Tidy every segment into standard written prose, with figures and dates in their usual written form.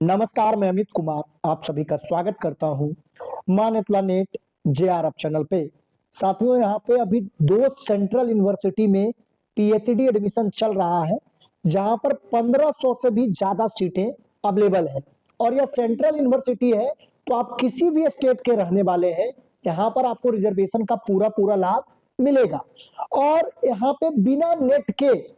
नमस्कार, मैं अमित कुमार आप सभी का स्वागत करता हूं मान्यता नेट जेआरएफ चैनल पे। साथियों, यहाँ पे अभी दो सेंट्रल यूनिवर्सिटी में पीएचडी एडमिशन चल रहा है, जहां पर 1500 से भी ज्यादा सीटें अवेलेबल है। और यह सेंट्रल यूनिवर्सिटी है, तो आप किसी भी स्टेट के रहने वाले हैं, यहाँ पर आपको रिजर्वेशन का पूरा पूरा लाभ मिलेगा। और यहाँ पे बिना नेट के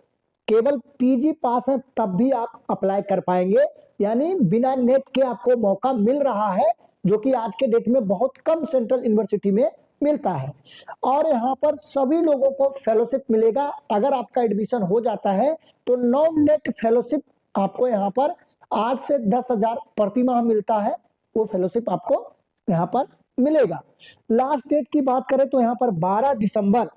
केवल पीजी पास है तब भी आप अप्लाई कर पाएंगे, यानी बिना नेट के आपको मौका मिल रहा है, जो कि आज के डेट में बहुत कम सेंट्रल यूनिवर्सिटी में मिलता है। और यहाँ पर सभी लोगों को फेलोशिप मिलेगा। अगर आपका एडमिशन हो जाता है तो नॉन नेट फेलोशिप आपको यहाँ पर 8 से 10,000 प्रति माह मिलता है। वो फेलोशिप आपको यहाँ पर मिलेगा। लास्ट डेट की बात करें तो यहाँ पर 12 दिसंबर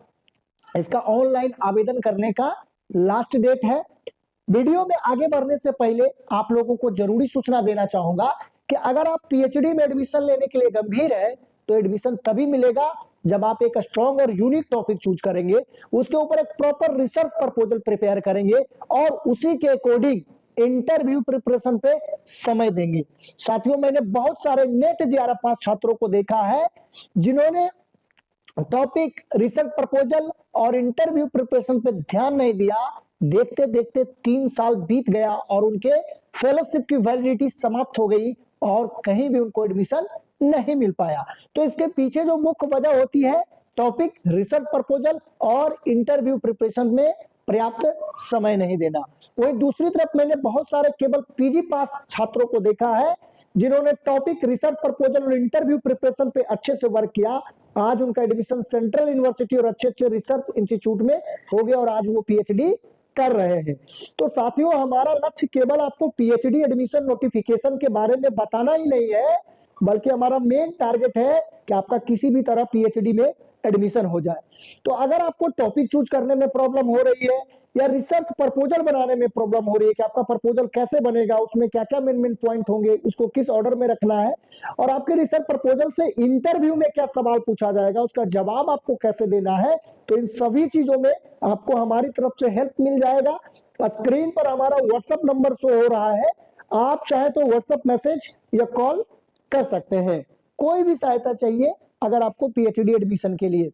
इसका ऑनलाइन आवेदन करने का लास्ट डेट है। वीडियो में आगे बढ़ने से पहले आप लोगों को जरूरी सूचना देना चाहूंगा कि अगर आप पीएचडी में एडमिशन लेने के लिए गंभीर है तो एडमिशन तभी मिलेगा जब आप एक स्ट्रॉन्ग और यूनिक टॉपिक चूज करेंगे, उसके ऊपर एक प्रॉपर रिसर्च प्रपोजल प्रिपेयर करेंगे और उसी के अकॉर्डिंग इंटरव्यू प्रिपरेशन पे समय देंगे। साथियों, मैंने बहुत सारे नेट जेआरएफ पास छात्रों को देखा है जिन्होंने टॉपिक, रिसर्च प्रपोजल और इंटरव्यू प्रिपरेशन पे ध्यान नहीं दिया। देखते देखते 3 साल बीत गया और उनके फेलोशिप की वैलिडिटी समाप्त हो गई और कहीं भी उनको एडमिशन नहीं मिल पाया। तो इसके पीछे जो मुख्य वजह होती है, टॉपिक, रिसर्च प्रपोजल और इंटरव्यू प्रिपरेशन में पर्याप्त समय नहीं देना। वही दूसरी तरफ मैंने बहुत सारे केवल पीजी पास छात्रों को देखा है जिन्होंने टॉपिक, रिसर्च प्रपोजल और इंटरव्यू प्रिपरेशन पे अच्छे से वर्क किया। आज उनका एडमिशन सेंट्रल यूनिवर्सिटी और अच्छे अच्छे रिसर्च इंस्टीट्यूट में हो गया और आज वो पीएचडी कर रहे हैं। तो साथियों, हमारा लक्ष्य केवल आपको पीएचडी एडमिशन नोटिफिकेशन के बारे में बताना ही नहीं है, बल्कि हमारा मेन टारगेट है कि आपका किसी भी तरह पीएचडी में एडमिशन हो जाए। तो अगर आपको टॉपिक चूज करने में प्रॉब्लम हो रही है या रिसर्च प्रपोजल बनाने में प्रॉब्लम हो रही है कि आपका प्रपोजल कैसे बनेगा, उसमें क्या क्या मेन पॉइंट होंगे, उसको किस ऑर्डर में रखना है, और आपके रिसर्च प्रपोजल से इंटरव्यू में क्या सवाल पूछा जाएगा, उसका जवाब आपको कैसे देना है, तो इन सभी चीजों में आपको हमारी तरफ से हेल्प मिल जाएगा। स्क्रीन पर हमारा व्हाट्सएप नंबर शो हो रहा है, आप चाहे तो व्हाट्सएप मैसेज या कॉल कर सकते हैं। कोई भी सहायता चाहिए अगर आपको पीएचडी एडमिशन के लिए।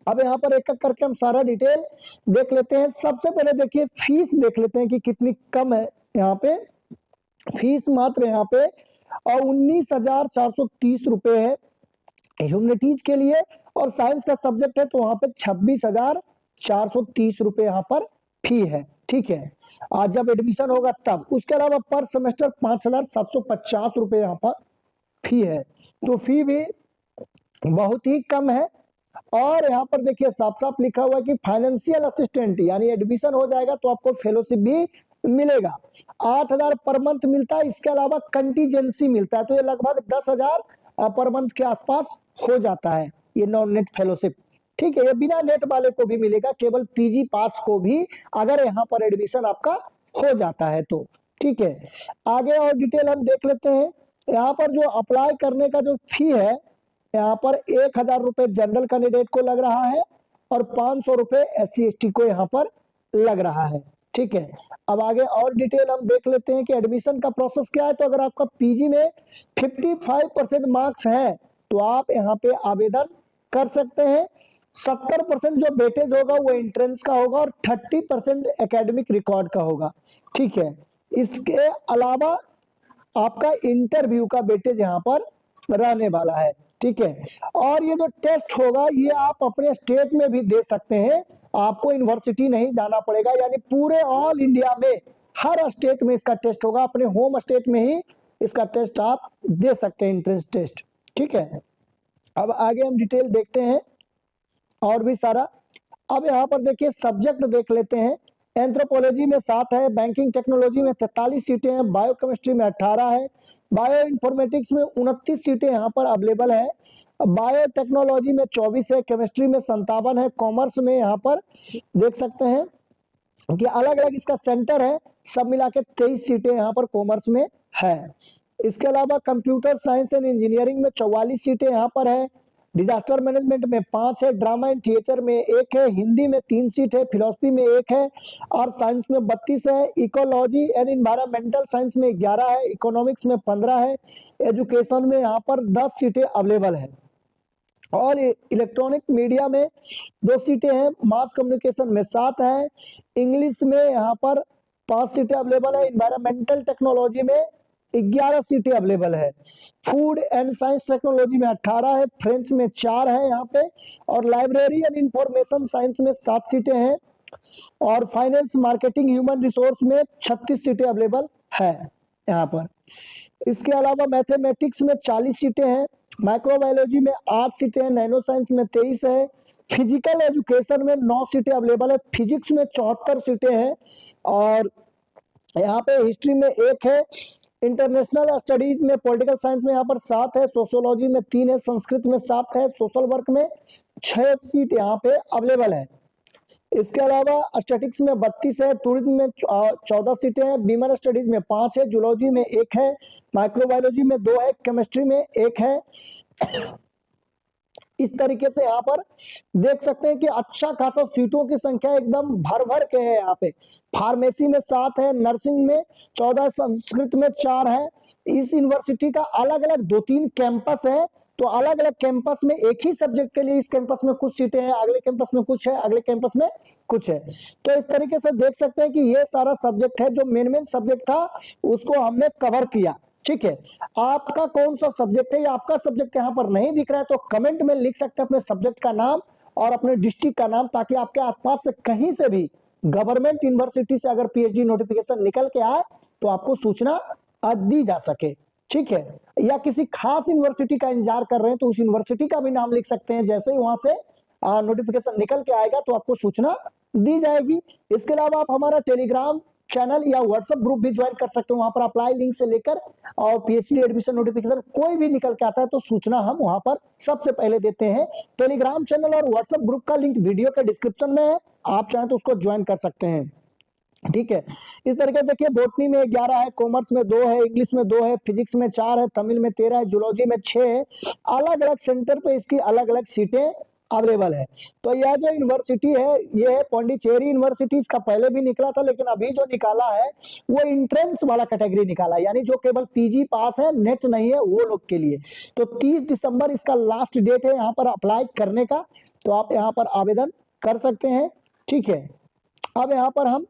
अब यहाँ पर एक एक करके हम सारा डिटेल देख लेते हैं। सबसे पहले देखिए फीस देख लेते हैं कि कितनी कम है। यहाँ पे फीस मात्र यहाँ पे और 19,430 रुपए है ह्यूमैनिटीज के लिए, और साइंस का सब्जेक्ट है तो वहां पे 26,430 रुपए यहाँ पर फी है। ठीक है, आज जब एडमिशन होगा तब। उसके अलावा पर सेमेस्टर 5,750 रुपए यहाँ पर फी है, तो फी भी बहुत ही कम है। और यहाँ पर देखिए साफ साफ लिखा हुआ है कि फाइनेंशियल असिस्टेंट, यानी एडमिशन हो जाएगा तो आपको फेलोशिप भी मिलेगा। 8,000 पर मंथ मिलता है। इसके अलावा कंटीजेंसी मिलता है, तो ये लगभग 10,000 पर मंथ के आसपास हो जाता है ये नॉन नेट फेलोशिप। ठीक है, ये बिना नेट वाले को भी मिलेगा, केवल पीजी पास को भी, अगर यहाँ पर एडमिशन आपका हो जाता है तो। ठीक है, आगे और डिटेल हम देख लेते हैं। यहाँ पर जो अप्लाई करने का जो फी है, यहाँ पर 1,000 रुपए जनरल कैंडिडेट को लग रहा है और 500 रुपए SC/ST को यहाँ पर लग रहा है। ठीक है, अब आगे और डिटेल हम देख लेते हैं कि एडमिशन का प्रोसेस क्या है। तो अगर आपका पीजी में 55% मार्क्स है तो आप यहाँ पे आवेदन कर सकते हैं। 70% जो वेटेज होगा वो एंट्रेंस का होगा और 30% एकेडमिक रिकॉर्ड का होगा। ठीक है, इसके अलावा आपका इंटरव्यू का वेटेज यहाँ पर रहने वाला है। ठीक है, और ये जो टेस्ट होगा ये आप अपने स्टेट में भी दे सकते हैं, आपको यूनिवर्सिटी नहीं जाना पड़ेगा, यानी पूरे ऑल इंडिया में हर स्टेट में इसका टेस्ट होगा। अपने होम स्टेट में ही इसका टेस्ट आप दे सकते हैं, एंट्रेंस टेस्ट। ठीक है, अब आगे हम डिटेल देखते हैं और भी सारा। अब यहाँ पर देखिए सब्जेक्ट देख लेते हैं। एंथ्रोपोलॉजी में 7 है, बैंकिंग टेक्नोलॉजी में 43 सीटें हैं, बायोकेमिस्ट्री में 18 है, बायो इन्फॉर्मेटिक्स में 29 सीटें यहाँ पर अवेलेबल है, बायोटेक्नोलॉजी में 24 है, केमिस्ट्री में 57 है, कॉमर्स में यहाँ पर देख सकते हैं कि अलग अलग इसका सेंटर है, सब मिला के 23 सीटें यहाँ पर कॉमर्स में है। इसके अलावा कंप्यूटर साइंस एंड इंजीनियरिंग में 44 सीटें यहाँ पर है, डिजास्टर मैनेजमेंट में 5 है, ड्रामा एंड थिएटर में 1 है, हिंदी में 3 सीट है, फिलोसफी में 1 है और साइंस में 32 है, इकोलॉजी एंड इन्वायरमेंटल साइंस में 11 है, इकोनॉमिक्स में 15 है, एजुकेशन में यहाँ पर 10 सीटें अवेलेबल है और इलेक्ट्रॉनिक मीडिया में 2 सीटें हैं, मास कम्युनिकेशन में 7 है, इंग्लिश में यहाँ पर 5 सीटें अवेलेबल है, इन्वायरमेंटल टेक्नोलॉजी में 11 सीटें अवेलेबल है, फूड एंड साइंस टेक्नोलॉजी में 18 है, फ्रेंच में 4 है यहाँ पे और लाइब्रेरी एंड इंफॉर्मेशन साइंस में 7 सीटें हैं और फाइनेंस मार्केटिंग ह्यूमन रिसोर्स में 36 सीटें अवेलेबल है यहाँ पर। इसके अलावा मैथमेटिक्स में 40 सीटें हैं, माइक्रोबायोलॉजी में 8 सीटें हैं, नैनो साइंस में 23 है, फिजिकल एजुकेशन में 9 सीटें अवेलेबल है, फिजिक्स में 74 सीटें हैं और यहाँ पे हिस्ट्री में 1 है, इंटरनेशनल स्टडीज में पॉलिटिकल साइंस में यहाँ पर 7 है, सोशियोलॉजी में 3 है, संस्कृत में 7 है, सोशल वर्क में 6 सीट यहाँ पे अवेलेबल है। इसके अलावा स्टैटिक्स में 32 है, टूरिज्म में 14 सीटें हैं, ह्यूमन स्टडीज में 5 है, जूलॉजी में 1 है, माइक्रोबायोलॉजी में 2 है, केमिस्ट्री में 1 है। इस तरीके से यहाँ पर देख सकते हैं कि अच्छा खासा सीटों की संख्या एकदम भर भर के है। यहाँ पे फार्मेसी में 7 है, नर्सिंग में 14, संस्कृत में 4 है। इस यूनिवर्सिटी का अलग अलग 2-3 कैंपस है, तो अलग अलग कैंपस में एक ही सब्जेक्ट के लिए इस कैंपस में कुछ सीटें हैं, अगले कैंपस में कुछ है, अगले कैंपस में कुछ है। तो इस तरीके से देख सकते हैं कि ये सारा सब्जेक्ट है, जो मेन सब्जेक्ट था उसको हमने कवर किया। ठीक है, आपका कौन सा सब्जेक्ट है या आपका सब्जेक्ट यहाँ पर नहीं दिख रहा है तो कमेंट में लिख सकते हैं अपने सब्जेक्ट का नाम और अपने डिस्ट्रिक्ट का नाम, ताकि आपके आसपास से कहीं से भी गवर्नमेंट यूनिवर्सिटी से अगर पीएचडी नोटिफिकेशन निकल के आए तो आपको सूचना दी जा सके। ठीक है, या किसी खास यूनिवर्सिटी का इंतजार कर रहे हैं तो उस यूनिवर्सिटी का भी नाम लिख सकते हैं, जैसे ही वहां से नोटिफिकेशन निकल के आएगा तो आपको सूचना दी जाएगी। इसके अलावा आप हमारा टेलीग्राम चैनल या व्हाट्सएप ग्रुप भी ज्वाइन कर सकते हो, वहां पर अप्लाई लिंक से लेकर और पीएचडी एडमिशन नोटिफिकेशन कोई भी निकल के आता है तो सूचना हम वहां पर सबसे पहले देते हैं। टेलीग्राम चैनल और व्हाट्सएप ग्रुप का लिंक वीडियो के डिस्क्रिप्शन में है, आप चाहें तो उसको ज्वाइन कर सकते हैं। ठीक है, इस तरीके से देखिए, बॉटनी में 11 है, कॉमर्स में 2 है, इंग्लिश में 2 है, फिजिक्स में 4 है, तमिल में 13 है, जूलॉजी में 6 है। अलग अलग सेंटर पे इसकी अलग अलग सीटें अवेलेबल है। तो यह जो यूनिवर्सिटी है ये है पौंडीचेरी यूनिवर्सिटी, इसका पहले भी निकला था लेकिन अभी जो निकाला है वो एंट्रेंस वाला कैटेगरी निकाला है, यानी जो केवल पीजी पास है, नेट नहीं है, वो लोग के लिए। तो 30 दिसंबर इसका लास्ट डेट है यहाँ पर अप्लाई करने का, तो आप यहाँ पर आवेदन कर सकते हैं। ठीक है, अब यहाँ पर हम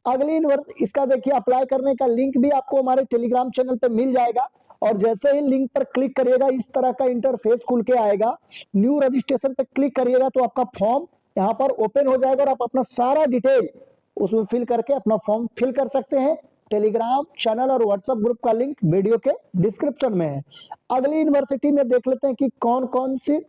अगली इसका देखिए अप्लाई करने का लिंक भी आपको हमारे टेलीग्राम चैनल पे मिल जाएगा और जैसे ही लिंक पर क्लिक करिएगा इस तरह का इंटरफेस खुल के आएगा। न्यू रजिस्ट्रेशन पे क्लिक करिएगा तो आपका फॉर्म यहाँ पर ओपन हो जाएगा और आप अपना सारा डिटेल उसमें फिल करके अपना फॉर्म फिल कर सकते हैं। टेलीग्राम चैनल और व्हाट्सएप ग्रुप का लिंक वीडियो के डिस्क्रिप्शन में है। अगली यूनिवर्सिटी में देख लेते हैं कि कौन कौन सी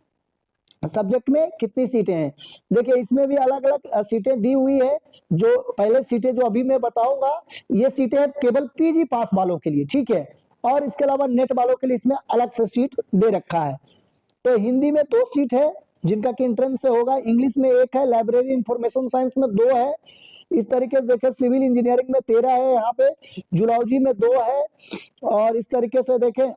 सब्जेक्ट में कितनी सीटें हैं। देखिए इसमें भी अलग अलग सीटें दी हुई है। जो पहले सीटें जो अभी मैं बताऊंगा ये सीटें केवल पीजी पास वालों के लिए। ठीक है, और इसके अलावा नेट वालों के लिए इसमें अलग से सीट दे रखा है। तो हिंदी में 2 सीट है जिनका कि एंट्रेंस से होगा, इंग्लिश में 1 है, लाइब्रेरी इंफॉर्मेशन साइंस में 2 है। इस तरीके से देखें सिविल इंजीनियरिंग में 13 है, यहाँ पे जूलॉजी में 2 है और इस तरीके से देखें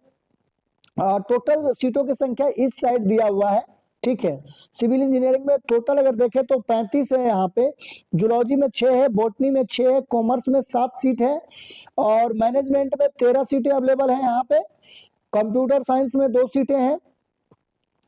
टोटल सीटों की संख्या इस साइड दिया हुआ है। ठीक है, सिविल इंजीनियरिंग में टोटल अगर देखें तो 35 है यहाँ पे, जूलॉजी में 6 है, बॉटनी में 6 है, कॉमर्स में 7 सीट है और मैनेजमेंट में 13 सीटें अवेलेबल है यहाँ पे। कंप्यूटर साइंस में 2 सीटें हैं।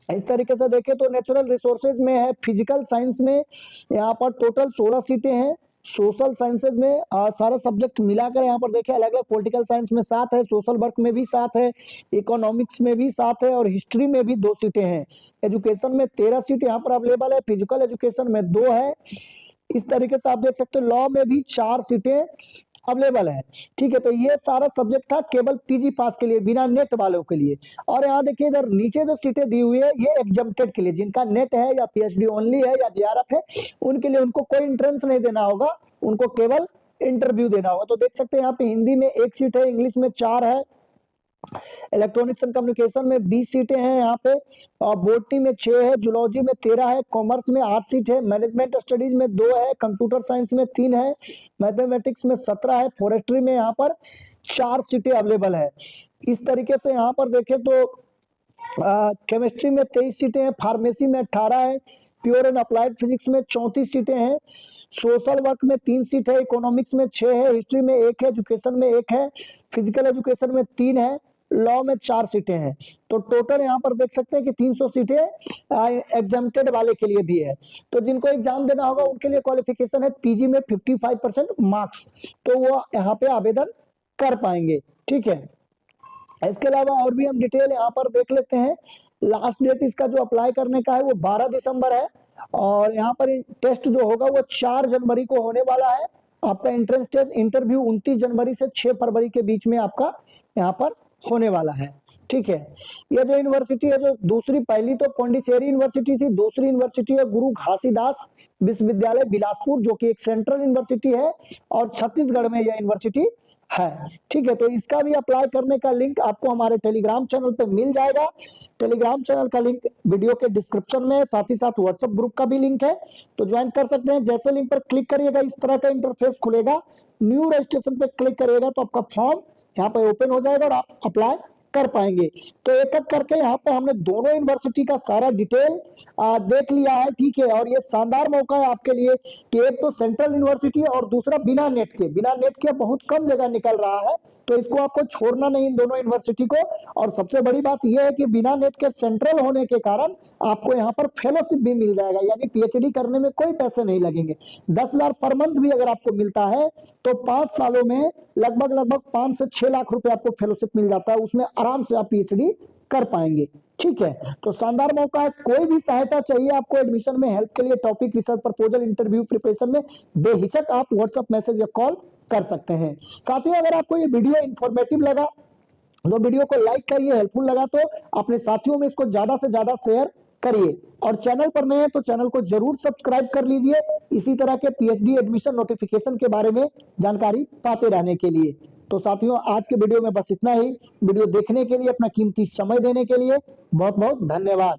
इस तरीके से देखें तो नेचुरल रिसोर्सेज में है, फिजिकल साइंस में यहाँ पर टोटल 16 सीटें हैं। सोशल साइंसेज में सारे सब्जेक्ट मिलाकर यहाँ पर देखें अलग अलग, पॉलिटिकल साइंस में 7 है, सोशल वर्क में भी 7 है, इकोनॉमिक्स में भी 7 है और हिस्ट्री में भी 2 सीटें हैं। एजुकेशन में 13 सीट यहाँ पर अवेलेबल है, फिजिकल एजुकेशन में 2 है। इस तरीके से आप देख सकते हो लॉ में भी 4 सीटें अवेलेबल है। ठीक है, तो ये सारा सब्जेक्ट था केवल पीजी पास के लिए, बिना नेट वालों के लिए। और यहाँ देखिए इधर नीचे जो सीटें दी हुई है ये एग्जम्प्टेड के लिए, जिनका नेट है या पीएचडी ओनली है या जेआरएफ है उनके लिए, उनको कोई एंट्रेंस नहीं देना होगा, उनको केवल इंटरव्यू देना होगा। तो देख सकते हैं यहाँ पे हिंदी में 1 सीट है, इंग्लिश में 4 है, इलेक्ट्रॉनिक्स एंड कम्युनिकेशन में 20 सीटें हैं यहाँ पे, और बॉटनी में 6 है, जूलॉजी में 13 है, कॉमर्स में 8 सीट है, मैनेजमेंट स्टडीज में 2 है, कंप्यूटर साइंस में 3 है, मैथमेटिक्स में 17 है, फॉरेस्ट्री में यहाँ पर 4 सीटें अवेलेबल है। इस तरीके से यहाँ पर देखें तो केमिस्ट्री में 23 सीटें हैं, फार्मेसी में 18 है, प्योर एंड अप्लाइड फिजिक्स में 34 सीटें हैं, सोशल वर्क में 3 सीट है, इकोनॉमिक्स में 6 है, हिस्ट्री में 1 है, एजुकेशन में 1 है, फिजिकल एजुकेशन में 3 है, लॉ में 4 सीटें हैं। तो टोटल यहाँ पर देख सकते हैं कि 300 सीटें एग्जाम्प्टेड वाले के लिए भी है। तो जिनको एग्जाम देना होगा उनके लिए क्वालिफिकेशन है पीजी में 55% मार्क्स, तो वो यहाँ पे आवेदन कर पाएंगे। ठीक है, इसके अलावा और भी हम डिटेल यहाँ पर देख लेते हैं। लास्ट डेट इसका जो अप्लाई करने का है वो 12 दिसंबर है, और यहाँ पर टेस्ट जो होगा वो 4 जनवरी को होने वाला है। आपका एंट्रेंस टेस्ट इंटरव्यू 29 जनवरी से 6 फरवरी के बीच में आपका यहाँ पर होने वाला है। ठीक है, ये जो यूनिवर्सिटी है, जो दूसरी, पहली तो पौंडीचेरी यूनिवर्सिटी थी, दूसरी यूनिवर्सिटी है गुरु घासीदास विश्वविद्यालय बिलासपुर, जो कि एक सेंट्रल यूनिवर्सिटी है और छत्तीसगढ़ में यह यूनिवर्सिटी है। ठीक है, तो इसका भी अप्लाई करने का लिंक आपको हमारे टेलीग्राम चैनल पे मिल जाएगा। टेलीग्राम चैनल का लिंक वीडियो के डिस्क्रिप्शन में, साथ ही साथ व्हाट्सएप ग्रुप का भी लिंक है, तो ज्वाइन कर सकते हैं। जैसे लिंक पर क्लिक करिएगा इस तरह का इंटरफेस खुलेगा, न्यू रजिस्ट्रेशन पे क्लिक करिएगा तो आपका फॉर्म यहाँ पे ओपन हो जाएगा और आप अप्लाई कर पाएंगे। तो एक एक करके यहाँ पे हमने दोनों यूनिवर्सिटी का सारा डिटेल देख लिया है। ठीक है, और ये शानदार मौका है आपके लिए कि एक तो सेंट्रल यूनिवर्सिटी और दूसरा बिना नेट के बहुत कम जगह निकल रहा है, तो इसको आपको छोड़ना नहीं इन दोनों यूनिवर्सिटी को। और सबसे बड़ी बात यह है कि बिना नेट के सेंट्रल होने के कारण आपको यहाँ पर फेलोशिप भी मिल जाएगा, यानी पीएचडी करने में कोई पैसे नहीं लगेंगे। 10,000 पर मंथ भी अगर आपको मिलता है तो 5 सालों में लगभग 5 से 6 लाख रुपए आपको फेलोशिप मिल जाता है, उसमें आराम से आप पीएचडी कर पाएंगे। ठीक है, तो शानदार मौका है। कोई भी सहायता चाहिए आपको एडमिशन में, हेल्प के लिए, topic, research proposal, interview preparation में, बेहिचक आप व्हाट्सएप मैसेज या कॉल कर सकते हैं। साथियों, अगर आपको ये वीडियो इंफॉर्मेटिव लगा तो वीडियो को लाइक करिए, हेल्पफुल लगा तो अपने साथियों में इसको ज्यादा से ज्यादा शेयर करिए, और चैनल पर नए हैं तो चैनल को जरूर सब्सक्राइब कर लीजिए इसी तरह के पीएचडी एडमिशन नोटिफिकेशन के बारे में जानकारी पाते रहने के लिए। तो साथियों, आज के वीडियो में बस इतना ही। वीडियो देखने के लिए, अपना कीमती समय देने के लिए बहुत बहुत धन्यवाद।